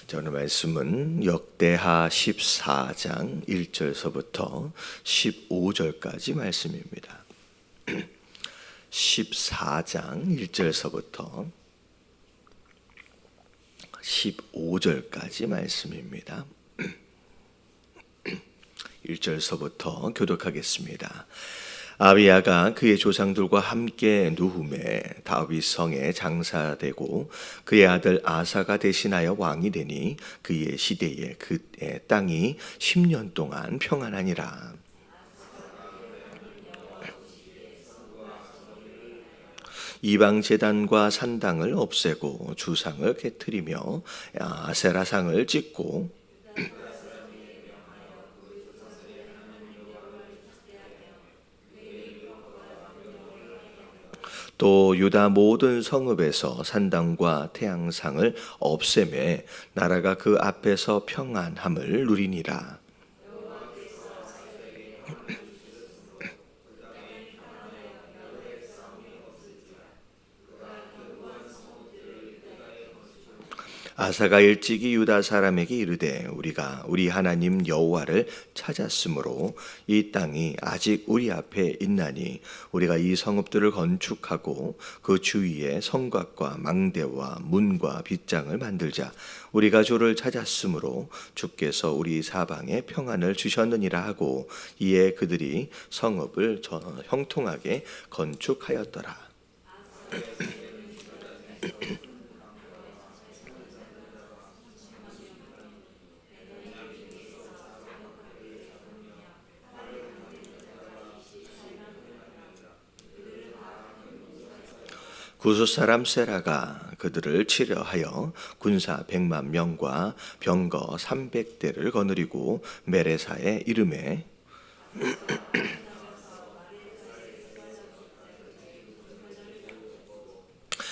자, 오늘 말씀은 역대하 14장 1절서부터 15절까지 말씀입니다. 14장 1절서부터 15절까지 말씀입니다. 1절서부터 교독하겠습니다. 아비야가 그의 조상들과 함께 누훔에 다윗 성에 장사되고 그의 아들 아사가 대신하여 왕이 되니 그의 시대에 그의 땅이 10년 동안 평안하니라. 이방 제단과 산당을 없애고 주상을 깨트리며 아세라상을 찍고 또 유다 모든 성읍에서 산당과 태양상을 없애매 나라가 그 앞에서 평안함을 누리니라. 아사가 일찍이 유다 사람에게 이르되 우리가 우리 하나님 여호와를 찾았으므로 이 땅이 아직 우리 앞에 있나니 우리가 이 성읍들을 건축하고 그 주위에 성곽과 망대와 문과 빗장을 만들자. 우리가 주를 찾았으므로 주께서 우리 사방에 평안을 주셨느니라 하고 이에 그들이 성읍을 형통하게 건축하였더라. 구스 사람 세라가 그들을 치려하여 군사 100만 명과 병거 300대를 거느리고 메레사에 이르매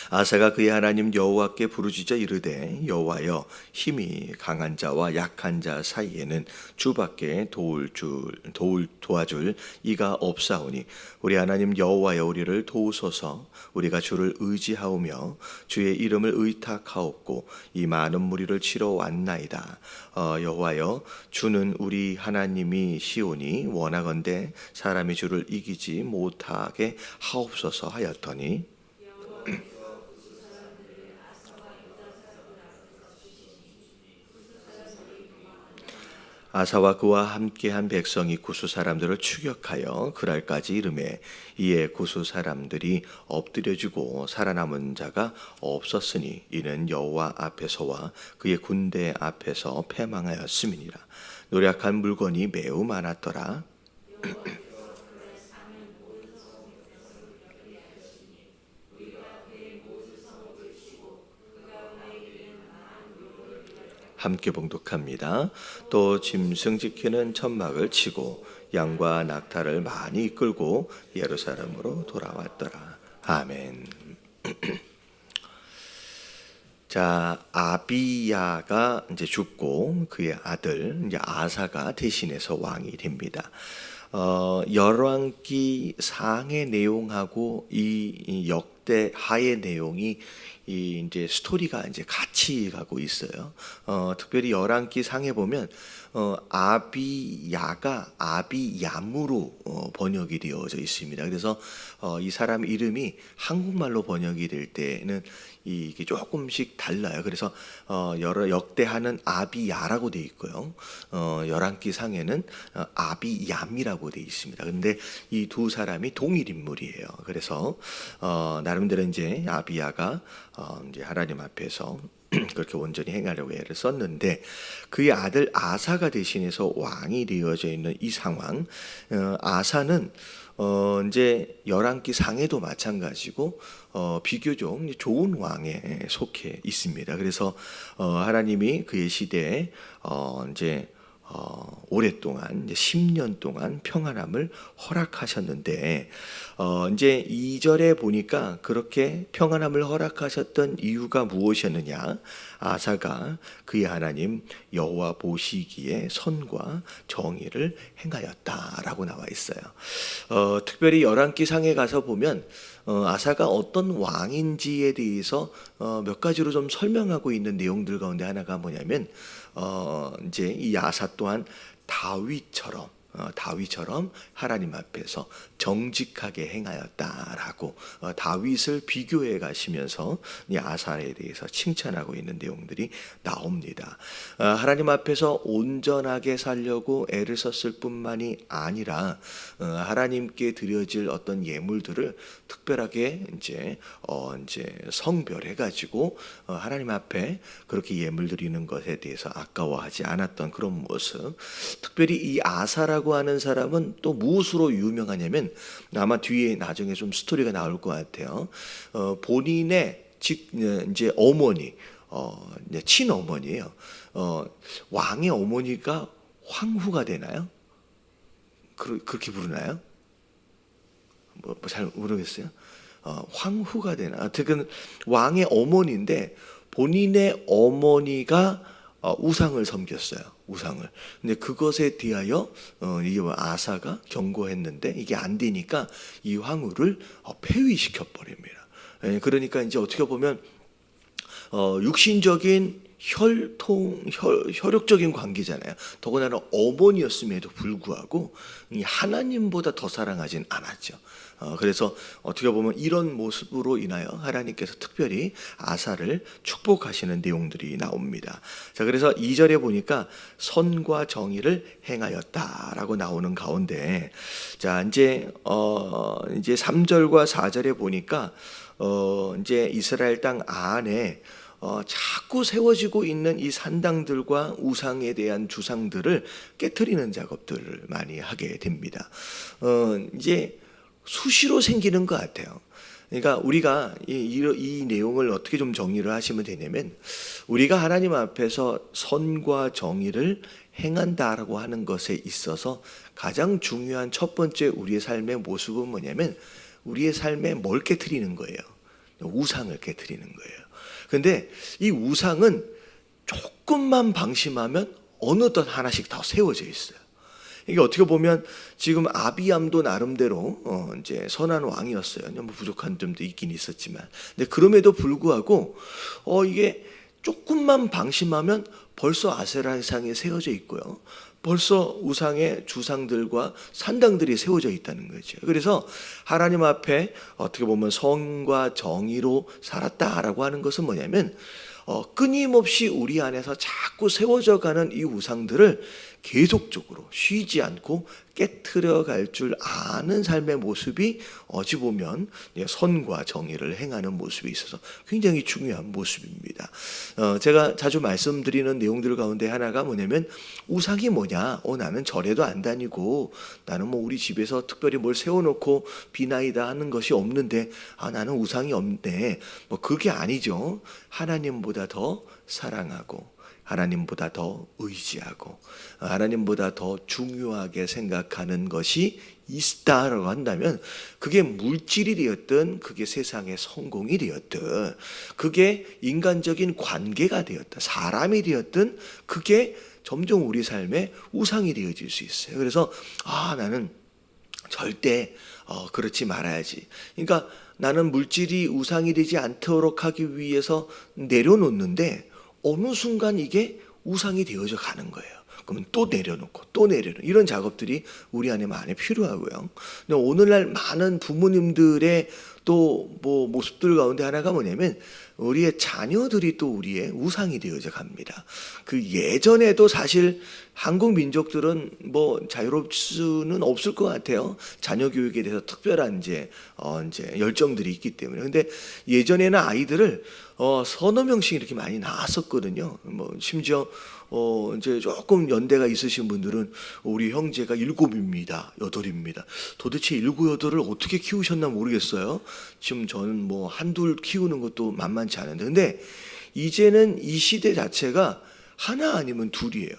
아사가 그의 하나님 여호와께 부르짖어 이르되 여호와여 힘이 강한 자와 약한 자 사이에는 주밖에 도와줄 이가 없사오니 우리 하나님 여호와여 우리를 도우소서. 우리가 주를 의지하오며 주의 이름을 의탁하옵고 이 많은 무리를 치러 왔나이다. 여호와여 주는 우리 하나님이 시오니 원하건대 사람이 주를 이기지 못하게 하옵소서 하였더니 아사와 그와 함께한 백성이 구스 사람들을 추격하여 그랄까지 이르매 이에 구스 사람들이 엎드려지고 살아남은 자가 없었으니 이는 여호와 앞에서와 그의 군대 앞에서 패망하였음이니라. 노력한 물건이 매우 많았더라. 함께 봉독합니다. 또 짐승 지키는 천막을 치고 양과 낙타를 많이 이끌고 예루살렘으로 돌아왔더라. 아멘. 자, 아비야가 이제 죽고 그의 아들 이제 아사가 대신해서 왕이 됩니다. 열왕기 상의 내용하고 이 역대하의 내용이 이 이제 스토리가 이제 같이 가고 있어요. 특별히 열왕기 상에 보면 아비야가 아비얌으로 번역이 되어져 있습니다. 그래서 이 사람 이름이 한국말로 번역이 될 때는 이게 조금씩 달라요. 그래서 역대하는 아비야라고 되어 있고요. 열왕기 상에는 아비얌이라고 되어 있습니다. 근데 이 두 사람이 동일 인물이에요. 그래서 나름대로 이제 아비야가 이제 하나님 앞에서 그렇게 온전히 행하려고 애를 썼는데 그의 아들 아사가 대신해서 왕이 되어져 있는 이 상황, 아사는 이제 열왕기 상에도 마찬가지고 비교적 좋은 왕에 속해 있습니다. 그래서 하나님이 그의 시대에 이제 오랫동안 이제 10년 동안 평안함을 허락하셨는데 이제 2절에 보니까 그렇게 평안함을 허락하셨던 이유가 무엇이었느냐? 아사가 그의 하나님 여호와 보시기에 선과 정의를 행하였다라고 나와 있어요. 특별히 열왕기 상에 가서 보면 아사가 어떤 왕인지에 대해서 몇 가지로 좀 설명하고 있는 내용들 가운데 하나가 뭐냐면 이제 이 아사 또한 다윗처럼 하나님 앞에서 정직하게 행하였다라고 다윗을 비교해 가시면서 이 아사에 대해서 칭찬하고 있는 내용들이 나옵니다. 하나님 앞에서 온전하게 살려고 애를 썼을 뿐만이 아니라 하나님께 드려질 어떤 예물들을 특별하게 이제 성별해 가지고 하나님 앞에 그렇게 예물 드리는 것에 대해서 아까워하지 않았던 그런 모습. 특별히 이 아사라고 하는 사람은 또 무엇으로 유명하냐면 아마 뒤에 나중에 좀 스토리가 나올 것 같아요. 본인의 이제 어머니, 친어머니예요. 왕의 어머니가 황후가 되나요? 그렇게 부르나요? 잘 모르겠어요. 황후가 되나? 어쨌든 왕의 어머니인데 본인의 어머니가 우상을 섬겼어요. 우상을. 근데 그것에 대하여 이 아사가 경고했는데 이게 안 되니까 이 황후를 폐위시켜 버립니다. 그러니까 이제 어떻게 보면 육신적인 혈육적인 관계잖아요. 더군다나 어머니였음에도 불구하고 하나님보다 더 사랑하진 않았죠. 그래서 어떻게 보면 이런 모습으로 인하여 하나님께서 특별히 아사를 축복하시는 내용들이 나옵니다. 자, 그래서 2절에 보니까 선과 정의를 행하였다라고 나오는 가운데, 자, 이제 3절과 4절에 보니까 이제 이스라엘 땅 안에 자꾸 세워지고 있는 이 산당들과 우상에 대한 주상들을 깨트리는 작업들을 많이 하게 됩니다. 이제 수시로 생기는 것 같아요. 그러니까 우리가 이 내용을 어떻게 좀 정리를 하시면 되냐면, 우리가 하나님 앞에서 선과 정의를 행한다라고 하는 것에 있어서 가장 중요한 첫 번째 우리의 삶의 모습은 뭐냐면, 우리의 삶에 뭘 깨트리는 거예요? 우상을 깨트리는 거예요. 근데 이 우상은 조금만 방심하면 어느덧 하나씩 다 세워져 있어요. 이게 어떻게 보면 지금 아비암도 나름대로 이제 선한 왕이었어요. 뭐 부족한 점도 있긴 있었지만, 근데 그럼에도 불구하고 이게 조금만 방심하면 벌써 아세라상이 세워져 있고요. 벌써 우상의 주상들과 산당들이 세워져 있다는 거죠. 그래서 하나님 앞에 어떻게 보면 선과 정의로 살았다라고 하는 것은 뭐냐면, 끊임없이 우리 안에서 자꾸 세워져 가는 이 우상들을 계속적으로 쉬지 않고 깨트려 갈 줄 아는 삶의 모습이 어찌 보면 선과 정의를 행하는 모습이 있어서 굉장히 중요한 모습입니다. 제가 자주 말씀드리는 내용들 가운데 하나가 뭐냐면, 우상이 뭐냐? 나는 절에도 안 다니고 나는 뭐 우리 집에서 특별히 뭘 세워놓고 비나이다 하는 것이 없는데 나는 우상이 없네. 뭐 그게 아니죠. 하나님보다 더 사랑하고 하나님보다 더 의지하고 하나님보다 더 중요하게 생각하는 것이 있다라고 한다면, 그게 물질이 되었든 그게 세상의 성공이 되었든 그게 인간적인 관계가 되었든 사람이 되었든 그게 점점 우리 삶의 우상이 되어질 수 있어요. 그래서 나는 절대 그렇지 말아야지. 그러니까 나는 물질이 우상이 되지 않도록 하기 위해서 내려놓는데 어느 순간 이게 우상이 되어져 가는 거예요. 그러면 또 내려놓고 또 내려놓고 이런 작업들이 우리 안에 많이 필요하고요. 근데 오늘날 많은 부모님들의 또 뭐 모습들 가운데 하나가 뭐냐면, 우리의 자녀들이 또 우리의 우상이 되어져 갑니다. 그 예전에도 사실 한국 민족들은 뭐 자유로울 수는 없을 것 같아요. 자녀 교육에 대해서 특별한 이제 열정들이 있기 때문에. 근데 예전에는 아이들을 서너 명씩 이렇게 많이 낳았었거든요. 뭐 심지어 이제 조금 연대가 있으신 분들은 우리 형제가 7입니다, 8입니다. 도대체 7, 8을 어떻게 키우셨나 모르겠어요. 지금 저는 뭐 한둘 키우는 것도 만만치 않은데, 근데 이제는 이 시대 자체가 하나 아니면 둘이에요.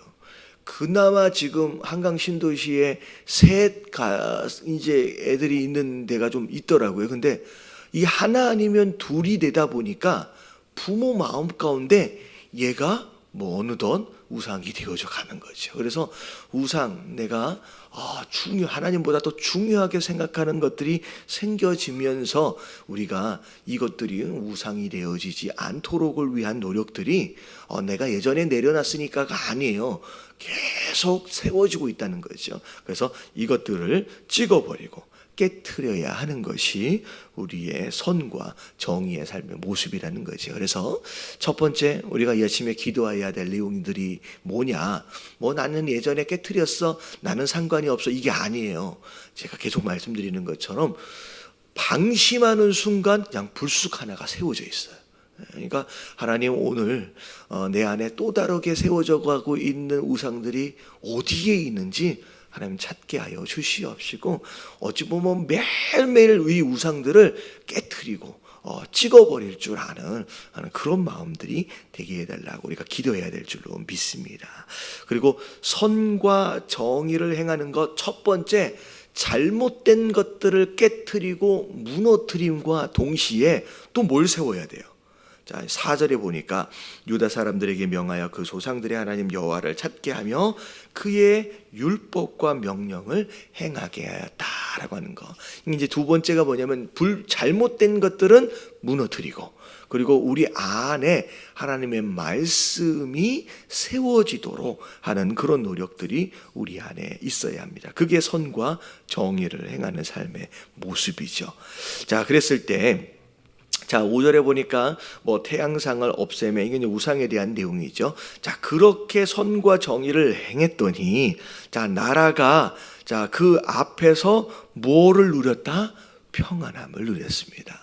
그나마 지금 한강 신도시에 셋 이제 애들이 있는 데가 좀 있더라고요. 근데 이 하나 아니면 둘이 되다 보니까 부모 마음 가운데 얘가 뭐 어느덧 우상이 되어져 가는 거죠. 그래서 우상, 내가 하나님보다 더 중요하게 생각하는 것들이 생겨지면서 우리가 이것들이 우상이 되어지지 않도록을 위한 노력들이 내가 예전에 내려놨으니까가 아니에요. 계속 세워지고 있다는 거죠. 그래서 이것들을 찍어버리고 깨트려야 하는 것이 우리의 선과 정의의 삶의 모습이라는 거죠. 그래서 첫 번째 우리가 열심히 기도해야 될 내용들이 뭐냐? 나는 예전에 깨트렸어. 나는 상관이 없어. 이게 아니에요. 제가 계속 말씀드리는 것처럼 방심하는 순간 그냥 불쑥 하나가 세워져 있어요. 그러니까 하나님 오늘 내 안에 또 다르게 세워져 가고 있는 우상들이 어디에 있는지 하나님 찾게 하여 주시옵시고, 어찌 보면 매일매일 이 우상들을 깨트리고 찍어버릴 줄 아는 그런 마음들이 되게 해달라고 우리가 기도해야 될 줄로 믿습니다. 그리고 선과 정의를 행하는 것, 첫 번째, 잘못된 것들을 깨트리고 무너뜨림과 동시에 또 뭘 세워야 돼요? 자, 4절에 보니까 유다 사람들에게 명하여 그 조상들의 하나님 여호와를 찾게 하며 그의 율법과 명령을 행하게 하였다라고 하는 거. 이제 두 번째가 뭐냐면 잘못된 것들은 무너뜨리고, 그리고 우리 안에 하나님의 말씀이 세워지도록 하는 그런 노력들이 우리 안에 있어야 합니다. 그게 선과 정의를 행하는 삶의 모습이죠. 자, 그랬을 때 5절에 보니까 태양상을 없애매, 이게 우상에 대한 내용이죠. 자, 그렇게 선과 정의를 행했더니 나라가 그 앞에서 뭐를 누렸다? 평안함을 누렸습니다.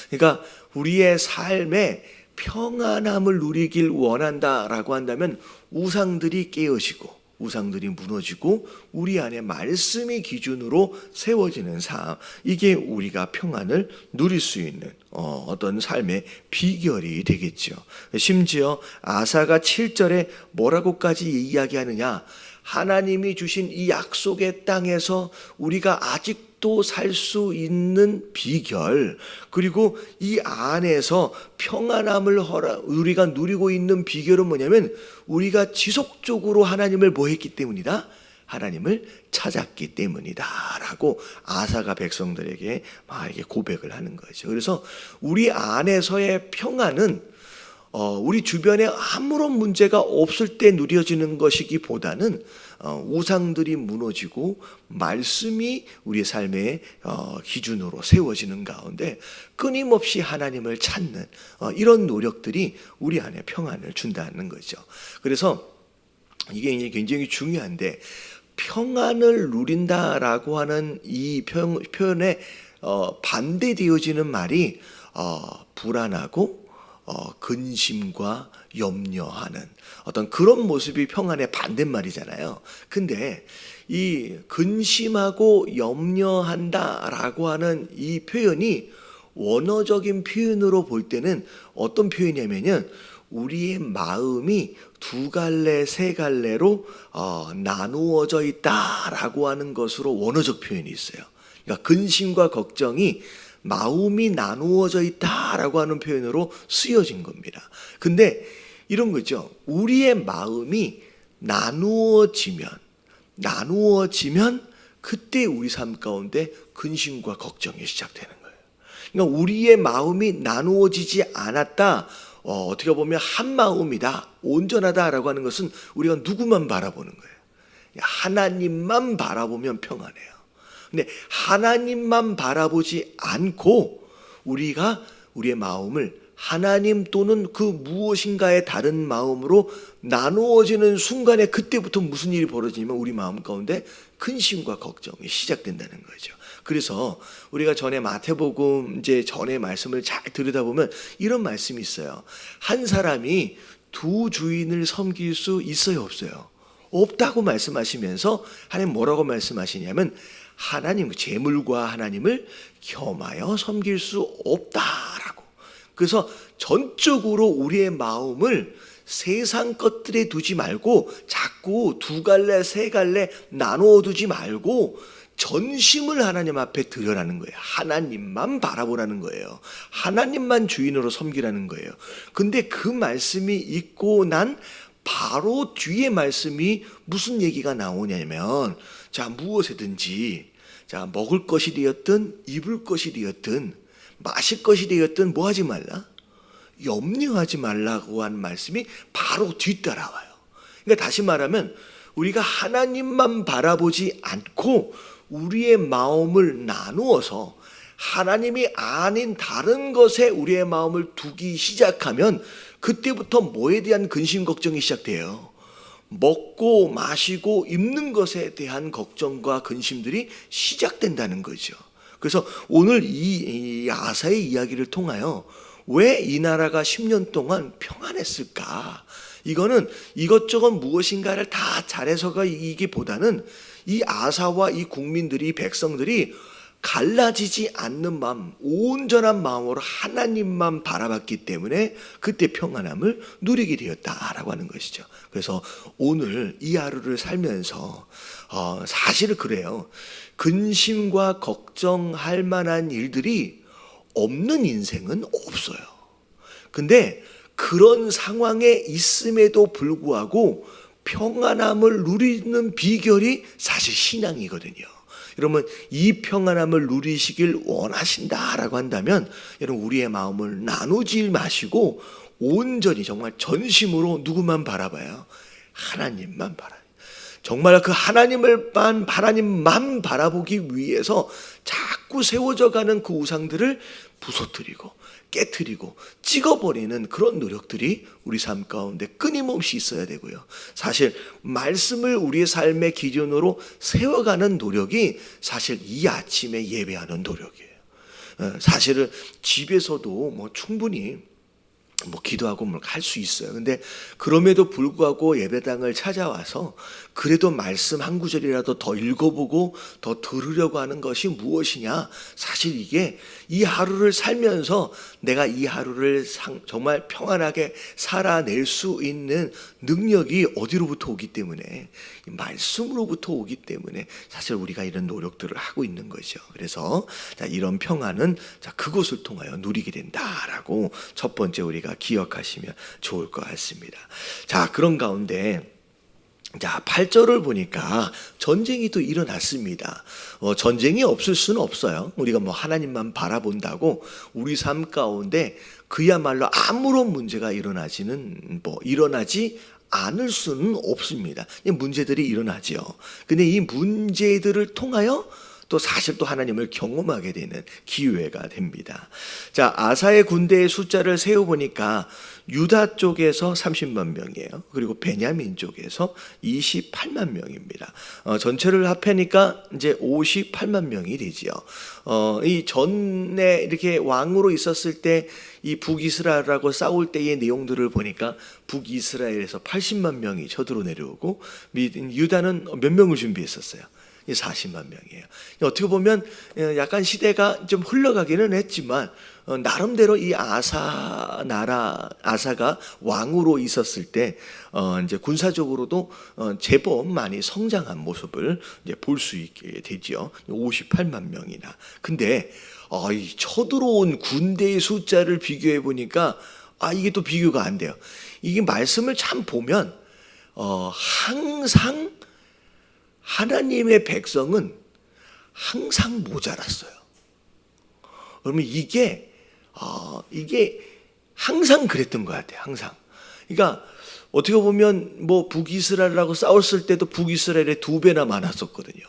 그러니까 우리의 삶에 평안함을 누리길 원한다라고 한다면 우상들이 깨어지고 우상들이 무너지고 우리 안에 말씀이 기준으로 세워지는 삶, 이게 우리가 평안을 누릴 수 있는 어떤 삶의 비결이 되겠죠. 심지어 아사가 7절에 뭐라고까지 이야기하느냐? 하나님이 주신 이 약속의 땅에서 우리가 아직도 살 수 있는 비결, 그리고 이 안에서 평안함을 우리가 누리고 있는 비결은 뭐냐면 우리가 지속적으로 하나님을 했기 때문이다? 하나님을 찾았기 때문이다 라고 아사가 백성들에게 이게 고백을 하는 거죠. 그래서 우리 안에서의 평안은 우리 주변에 아무런 문제가 없을 때 누려지는 것이기보다는 우상들이 무너지고 말씀이 우리의 삶의 기준으로 세워지는 가운데 끊임없이 하나님을 찾는 이런 노력들이 우리 안에 평안을 준다는 거죠. 그래서 이게 이제 굉장히 중요한데, 평안을 누린다라고 하는 이 표현에 반대되어지는 말이 불안하고 근심과 염려하는 어떤 그런 모습이 평안의 반대말이잖아요. 근데 이 근심하고 염려한다라고 하는 이 표현이 원어적인 표현으로 볼 때는 어떤 표현이냐면은 우리의 마음이 두 갈래 세 갈래로 나누어져 있다라고 하는 것으로 원어적 표현이 있어요. 그러니까 근심과 걱정이 마음이 나누어져 있다라고 하는 표현으로 쓰여진 겁니다. 근데 이런 거죠. 우리의 마음이 나누어지면 그때 우리 삶 가운데 근심과 걱정이 시작되는 거예요. 그러니까 우리의 마음이 나누어지지 않았다, 어떻게 보면 한 마음이다, 온전하다라고 하는 것은 우리가 누구만 바라보는 거예요? 하나님만 바라보면 평안해요. 근데 하나님만 바라보지 않고 우리가 우리의 마음을 하나님 또는 그 무엇인가의 다른 마음으로 나누어지는 순간에 그때부터 무슨 일이 벌어지면 우리 마음 가운데 근심과 걱정이 시작된다는 거죠. 그래서 우리가 전에 마태복음 이제 전에 말씀을 잘 들여다보면 이런 말씀이 있어요. 한 사람이 두 주인을 섬길 수 있어요, 없어요? 없다고 말씀하시면서 하나님 뭐라고 말씀하시냐면 하나님, 재물과 하나님을 겸하여 섬길 수 없다라고. 그래서 전적으로 우리의 마음을 세상 것들에 두지 말고 자꾸 두 갈래 세 갈래 나누어 두지 말고 전심을 하나님 앞에 드려라는 거예요. 하나님만 바라보라는 거예요. 하나님만 주인으로 섬기라는 거예요. 근데 그 말씀이 있고 난 바로 뒤에 말씀이 무슨 얘기가 나오냐면, 자, 무엇이든지, 자, 먹을 것이 되었든 입을 것이 되었든 마실 것이 되었든 뭐 하지 말라? 염려하지 말라고 한 말씀이 바로 뒤따라와요. 그러니까 다시 말하면 우리가 하나님만 바라보지 않고 우리의 마음을 나누어서 하나님이 아닌 다른 것에 우리의 마음을 두기 시작하면 그때부터 뭐에 대한 근심 걱정이 시작돼요. 먹고 마시고 입는 것에 대한 걱정과 근심들이 시작된다는 거죠. 그래서 오늘 이 아사의 이야기를 통하여 왜 이 나라가 10년 동안 평안했을까? 이거는 이것저것 무엇인가를 다 잘해서가 이기보다는 이 아사와 이 국민들이, 백성들이 갈라지지 않는 마음, 온전한 마음으로 하나님만 바라봤기 때문에 그때 평안함을 누리게 되었다라고 하는 것이죠. 그래서 오늘 이 하루를 살면서 사실은 그래요. 근심과 걱정할 만한 일들이 없는 인생은 없어요. 근데 그런 상황에 있음에도 불구하고 평안함을 누리는 비결이 사실 신앙이거든요. 여러분, 이 평안함을 누리시길 원하신다라고 한다면 여러분, 우리의 마음을 나누지 마시고 온전히 정말 전심으로 누구만 바라봐요? 하나님만 바라요. 정말 그 하나님만 바라보기 위해서 자꾸 세워져 가는 그 우상들을 부서뜨리고 깨트리고 찍어버리는 그런 노력들이 우리 삶 가운데 끊임없이 있어야 되고요. 사실 말씀을 우리의 삶의 기준으로 세워가는 노력이 사실 이 아침에 예배하는 노력이에요. 사실은 집에서도 뭐 충분히 기도하고 할 수 있어요. 근데 그럼에도 불구하고 예배당을 찾아와서 그래도 말씀 한 구절이라도 더 읽어보고 더 들으려고 하는 것이 무엇이냐? 사실 이게 이 하루를 살면서 내가 이 하루를 정말 평안하게 살아낼 수 있는 능력이 어디로부터 오기 때문에, 말씀으로부터 오기 때문에 사실 우리가 이런 노력들을 하고 있는 거죠. 그래서 이런 평안은 그것을 통하여 누리게 된다라고 첫 번째 우리가 기억하시면 좋을 것 같습니다. 자, 그런 가운데 8절을 보니까 전쟁이 또 일어났습니다. 전쟁이 없을 수는 없어요. 우리가 하나님만 바라본다고 우리 삶 가운데 그야말로 아무런 문제가 일어나지 않을 수는 없습니다. 문제들이 일어나죠. 근데 이 문제들을 통하여 또 사실 또 하나님을 경험하게 되는 기회가 됩니다. 자, 아사의 군대의 숫자를 세어보니까 유다 쪽에서 30만 명이에요. 그리고 베냐민 쪽에서 28만 명입니다. 전체를 합하니까 이제 58만 명이 되지요. 이 전에 이렇게 왕으로 있었을 때 이 북이스라엘하고 싸울 때의 내용들을 보니까 북이스라엘에서 80만 명이 쳐들어 내려오고 유다는 몇 명을 준비했었어요? 40만 명이에요. 어떻게 보면 약간 시대가 좀 흘러가기는 했지만 나름대로 이 아사가 왕으로 있었을 때 이제 군사적으로도 제법 많이 성장한 모습을 이제 볼 수 있게 되죠. 58만 명이나. 근데 이 쳐들어온 군대의 숫자를 비교해 보니까 이게 또 비교가 안 돼요. 이게 말씀을 참 보면 항상 하나님의 백성은 항상 모자랐어요. 그러면 이게 항상 그랬던 것 같아요. 항상. 그러니까 어떻게 보면 북이스라엘하고 싸웠을 때도 북이스라엘의 2배나 많았었거든요.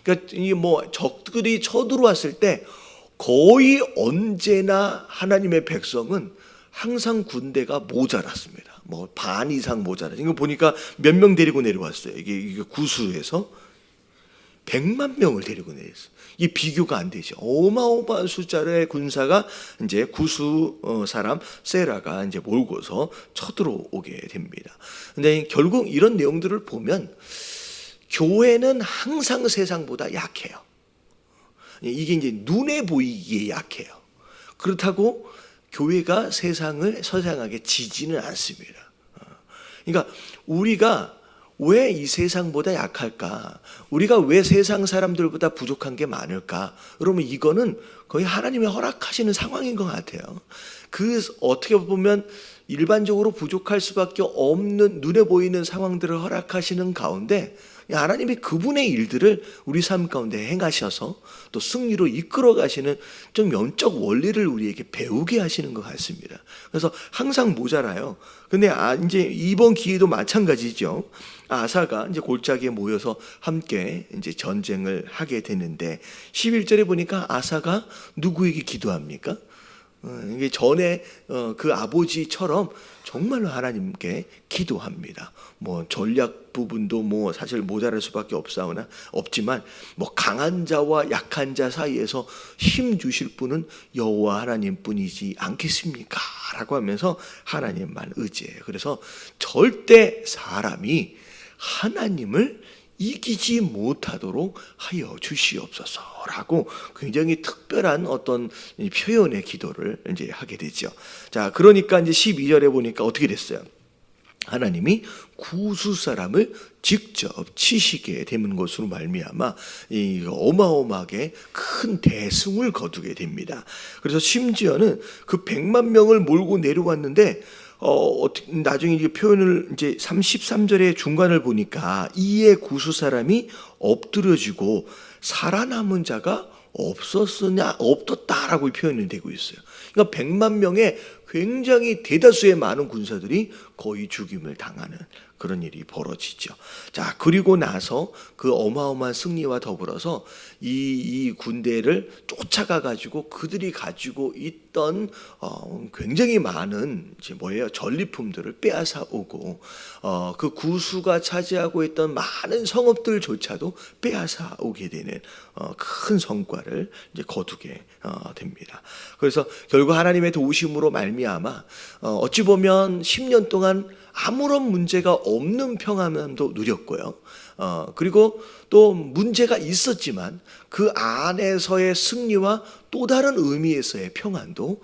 그러니까 이 적들이 쳐들어왔을 때 거의 언제나 하나님의 백성은 항상 군대가 모자랐습니다. 반 이상 모자라. 이거 보니까 몇 명 데리고 내려왔어요. 이게 구수에서 100만 명을 데리고 내렸어요. 이 비교가 안 되죠. 어마어마한 숫자의 군사가 이제 구수 사람 세라가 이제 몰고서 쳐들어오게 됩니다. 근데 결국 이런 내용들을 보면 교회는 항상 세상보다 약해요. 이게 이제 눈에 보이기에 약해요. 그렇다고 교회가 세상을 서장하게 지지는 않습니다. 그러니까 우리가 왜 이 세상보다 약할까? 우리가 왜 세상 사람들보다 부족한 게 많을까? 그러면 이거는 거의 하나님이 허락하시는 상황인 것 같아요. 어떻게 보면 일반적으로 부족할 수밖에 없는 눈에 보이는 상황들을 허락하시는 가운데 하나님이 그분의 일들을 우리 삶 가운데 행하셔서 또 승리로 이끌어 가시는 좀 영적 원리를 우리에게 배우게 하시는 것 같습니다. 그래서 항상 모자라요. 근데 이제 이번 기회도 마찬가지죠. 아사가 이제 골짜기에 모여서 함께 이제 전쟁을 하게 되는데 11절에 보니까 아사가 누구에게 기도합니까? 이게 전에 그 아버지처럼 정말로 하나님께 기도합니다. 뭐 전략 부분도 뭐 사실 모자랄 수밖에 없지만 뭐 강한 자와 약한 자 사이에서 힘 주실 분은 여호와 하나님뿐이지 않겠습니까? 라고 하면서 하나님만 의지해요. 그래서 절대 사람이 하나님을 이기지 못하도록 하여 주시옵소서라고 굉장히 특별한 어떤 표현의 기도를 이제 하게 되죠. 자, 그러니까 이제 12절에 보니까 어떻게 됐어요? 하나님이 구수 사람을 직접 치시게 되는 것으로 말미암아 이 어마어마하게 큰 대승을 거두게 됩니다. 그래서 심지어는 그 100만 명을 몰고 내려왔는데 나중에 이제 표현을 이제 33절의 중간을 보니까 이에 구수 사람이 엎드려지고 살아남은 자가 없었다라고 표현이 되고 있어요. 그러니까 100만 명의 굉장히 대다수의 많은 군사들이 거의 죽임을 당하는 그런 일이 벌어지죠. 자, 그리고 나서 그 어마어마한 승리와 더불어서 이 군대를 쫓아가 가지고 그들이 가지고 있던 굉장히 많은 전리품들을 빼앗아 오고 그 구수가 차지하고 있던 많은 성읍들조차도 빼앗아 오게 되는 큰 성과를 이제 거두게 됩니다. 그래서 결국 하나님의 도우심으로 말미암아 어찌 보면 10년 동안 아무런 문제가 없는 평안함도 누렸고요. 그리고 또 문제가 있었지만 그 안에서의 승리와 또 다른 의미에서의 평안도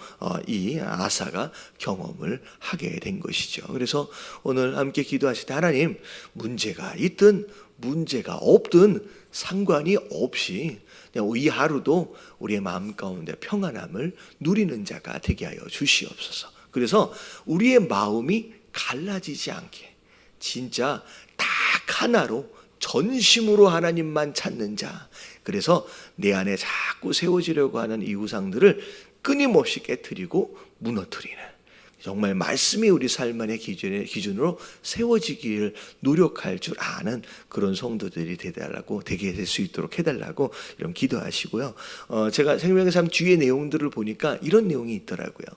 이 아사가 경험을 하게 된 것이죠. 그래서 오늘 함께 기도하실 때 하나님, 문제가 있든 문제가 없든 상관이 없이 그냥 이 하루도 우리의 마음 가운데 평안함을 누리는 자가 되게 하여 주시옵소서. 그래서 우리의 마음이 갈라지지 않게 진짜 딱 하나로 전심으로 하나님만 찾는 자, 그래서 내 안에 자꾸 세워지려고 하는 이 우상들을 끊임없이 깨트리고 무너뜨리는, 정말 말씀이 우리 삶 안의 기준으로 세워지기를 노력할 줄 아는 그런 성도들이 되게 될 수 있도록 해달라고 이런 기도하시고요. 제가 생명의 삶 뒤의 내용들을 보니까 이런 내용이 있더라고요.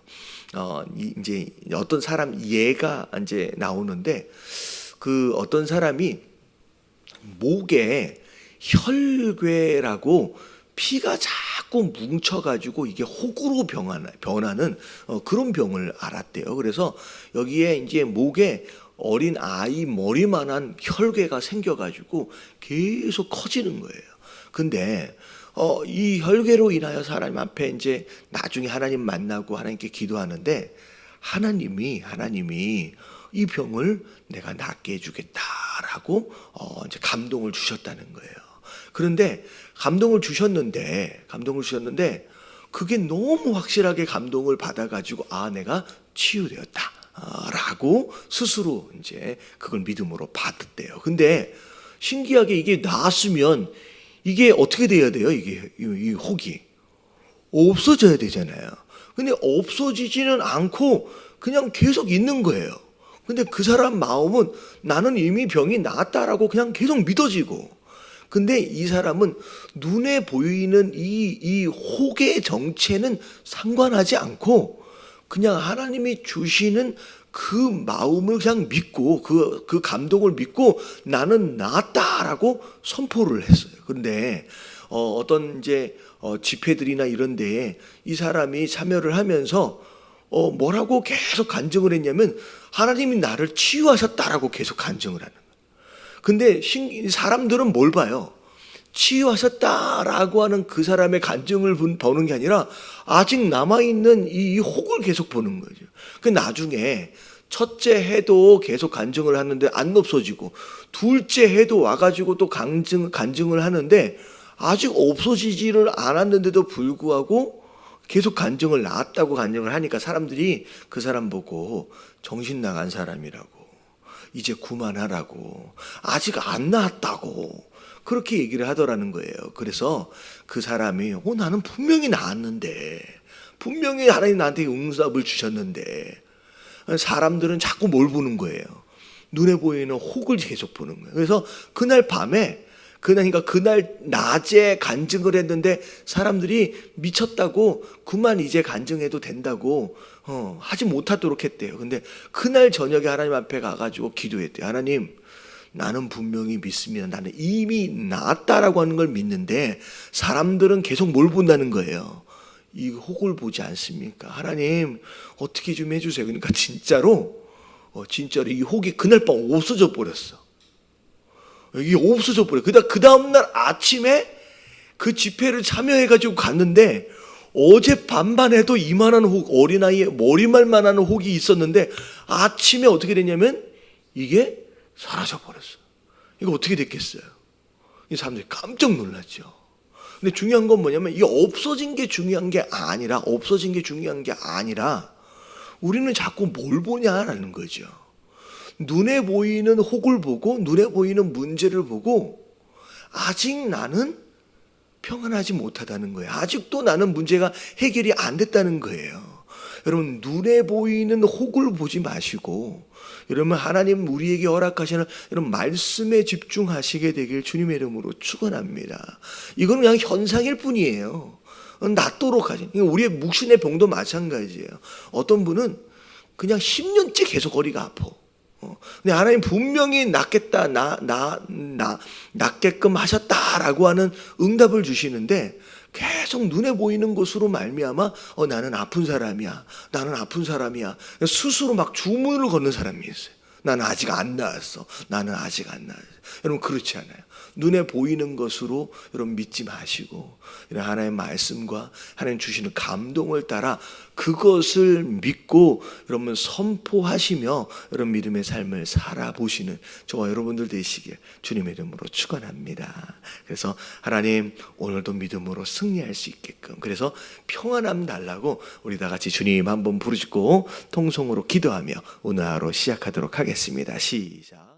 이제 어떤 사람 예가 이제 나오는데 그 어떤 사람이 목에 혈괴라고 피가 자꾸 뭉쳐가지고 이게 혹으로 변하는 그런 병을 알았대요. 그래서 여기에 이제 목에 어린 아이 머리만한 혈괴가 생겨가지고 계속 커지는 거예요. 근데 이 혈괴로 인하여 사람 앞에 이제 나중에 하나님 만나고 하나님께 기도하는데 하나님이 이 병을 내가 낫게 해주겠다라고 이제 감동을 주셨다는 거예요. 그런데 감동을 주셨는데 그게 너무 확실하게 감동을 받아가지고 내가 치유되었다라고 스스로 이제 그걸 믿음으로 받았대요. 근데 신기하게 이게 나았으면 이게 어떻게 돼야 돼요? 이게 이 혹이 없어져야 되잖아요. 근데 없어지지는 않고 그냥 계속 있는 거예요. 근데 그 사람 마음은 나는 이미 병이 나았다라고 그냥 계속 믿어지고, 근데 이 사람은 눈에 보이는 이 혹의 정체는 상관하지 않고 그냥 하나님이 주시는 그 마음을 그냥 믿고 그 감동을 믿고 나는 나았다라고 선포를 했어요. 근데 어떤 이제 집회들이나 이런 데에 이 사람이 참여를 하면서 뭐라고 계속 간증을 했냐면 하나님이 나를 치유하셨다라고 계속 간증을 하는 거예요. 근데 사람들은 뭘 봐요? 치유하셨다라고 하는 그 사람의 간증을 보는 게 아니라 아직 남아있는 이 혹을 계속 보는 거죠. 그 나중에 첫째 해도 계속 간증을 하는데 안 없어지고, 둘째 해도 와가지고 또 간증을 하는데 아직 없어지지를 않았는데도 불구하고 계속 간증을 나왔다고 간증을 하니까 사람들이 그 사람 보고 정신 나간 사람이라고, 이제 그만하라고, 아직 안 나았다고 그렇게 얘기를 하더라는 거예요. 그래서 그 사람이 나는 분명히 나았는데, 분명히 하나님 나한테 응답을 주셨는데, 사람들은 자꾸 뭘 보는 거예요? 눈에 보이는 혹을 계속 보는 거예요. 그래서 그날 밤에, 그러니까 그날 낮에 간증을 했는데 사람들이 미쳤다고, 그만 이제 간증해도 된다고 하지 못하도록 했대요. 근데 그날 저녁에 하나님 앞에 가가지고 기도했대요. 하나님, 나는 분명히 믿습니다. 나는 이미 나았다라고 하는 걸 믿는데 사람들은 계속 뭘 본다는 거예요? 이 혹을 보지 않습니까? 하나님, 어떻게 좀 해주세요. 그러니까 진짜로 이 혹이 그날 밤 없어져 버렸어. 이게 없어져 버려. 그 다음날 아침에 그 집회를 참여해가지고 갔는데, 어제 밤만 해도 이만한 혹, 어린아이의 머리말만 하는 혹이 있었는데 아침에 어떻게 됐냐면 이게 사라져 버렸어. 이거 어떻게 됐겠어요? 이 사람들이 깜짝 놀랐죠. 근데 중요한 건 뭐냐면, 이 없어진 게 중요한 게 아니라 우리는 자꾸 뭘 보냐라는 거죠. 눈에 보이는 혹을 보고, 눈에 보이는 문제를 보고 아직 나는 평안하지 못하다는 거예요. 아직도 나는 문제가 해결이 안 됐다는 거예요. 여러분, 눈에 보이는 혹을 보지 마시고, 여러분, 하나님 우리에게 허락하시는 이런 말씀에 집중하시게 되길 주님의 이름으로 축원합니다. 이건 그냥 현상일 뿐이에요. 낫도록 하지. 우리의 묵신의 병도 마찬가지예요. 어떤 분은 그냥 10년째 계속 허리가 아파. 근데 하나님 분명히 낫겠다, 낫게끔 하셨다라고 하는 응답을 주시는데 계속 눈에 보이는 것으로 말미암아 나는 아픈 사람이야. 스스로 막 주문을 걷는 사람이 있어요. 나는 아직 안 나았어. 여러분, 그렇지 않아요. 눈에 보이는 것으로 여러분 믿지 마시고, 이런 하나님의 말씀과 하나님 주시는 감동을 따라 그것을 믿고 여러분 선포하시며 여러분 믿음의 삶을 살아보시는 저와 여러분들 되시길 주님의 이름으로 축원합니다. 그래서 하나님, 오늘도 믿음으로 승리할 수 있게끔, 그래서 평안함 달라고 우리 다 같이 주님 한번 부르짖고 통성으로 기도하며 오늘 하루 시작하도록 하겠습니다. 시작.